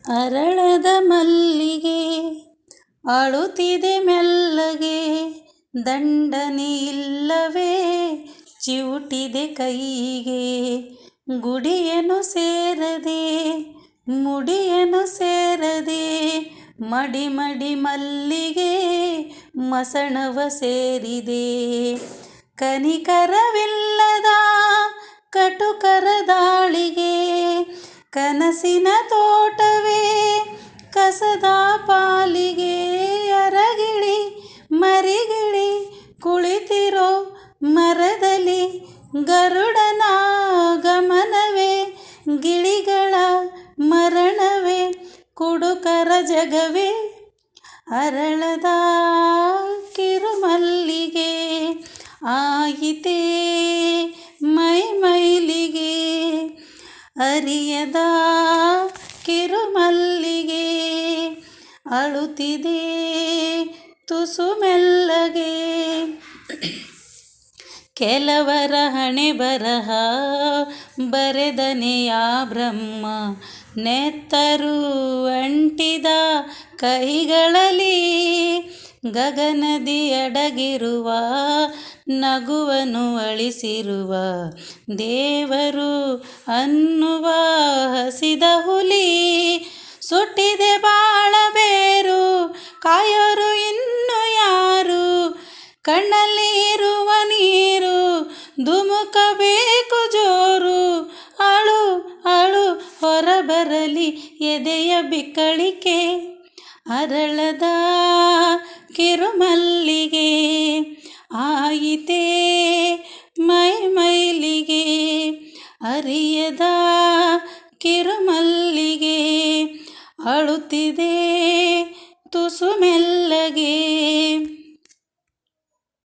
ಅರಳದ ಮಲ್ಲಿಗೆ ಅಳುತ್ತಿದೆ ಮೆಲ್ಲಗೆ, ದಂಡನೆ ಇಲ್ಲವೇ ಚಿವುಟಿದೆ ಕೈಗೆ. ಗುಡಿಯನ್ನು ಸೇರದೆ ಮುಡಿಯನ್ನು ಸೇರದೆ, ಮಡಿ ಮಡಿ ಮಲ್ಲಿಗೆ ಮಸಣವ ಸೇರಿದೆ. ಕನಿಕರವಿಲ್ಲದ ಕಟುಕರ ದಾಳಿಗೆ, ಕನಸಿನ ತೋಟವೇ ಕಸದ ಪಾಲಿಗೆ. ಅರಗಿಳಿ ಮರಿಗಿಳಿ ಕುಳಿತಿರೋ ಮರದಲ್ಲಿ, ಗರುಡನ ಗಮನವೇ ಗಿಳಿಗಳ ಮರಣವೇ ಕುಡುಕರ ಜಗವೇ. ಅರಳದ ಕಿರುಮಲ್ಲಿಗೆ ಆಯಿತೇ ಮೈಲಿಗೆ, ಅರಿಯದ ಕಿರುಮಲ್ಲಿಗೆ ಅಳುತ್ತಿದೆ ತುಸು ಮೆಲ್ಲಗೆ. ಕೆಲವರ ಹಣೆ ಬರಹ ಬರೆದನೆಯ ಬ್ರಹ್ಮ, ನೆತ್ತರು ಅಂಟಿದ ಕೈಗಳಲ್ಲಿ. ಗಗನದಿ ಅಡಗಿರುವ ನಗುವನ್ನು ಅಳಿಸಿರುವ ದೇವರು ಅನ್ನುವ ಹಸಿದ ಹುಲಿ. ಸುಟ್ಟಿದೆ ಬಾಳಬೇರು ಕಾಯೋರು ಇನ್ನು ಯಾರು, ಕಣ್ಣಲ್ಲಿ ಇರುವ ನೀರು ಧುಮುಕಬೇಕು ಜೋರು. ಅಳು ಅಳು ಹೊರಬರಲಿ ಎದೆಯ ಬಿಕ್ಕಳಿಕೆ. ಅರಳದ ಕಿರುಮಲ್ಲಿಗೆ ಆಯಿತೇ ಮೈಲಿಗೆ, ಅರಿಯದ ಕಿರುಮಲ್ಲಿಗೆ ಅಳುತ್ತಿದೆ ತುಸು ಮೆಲ್ಲಗೆ.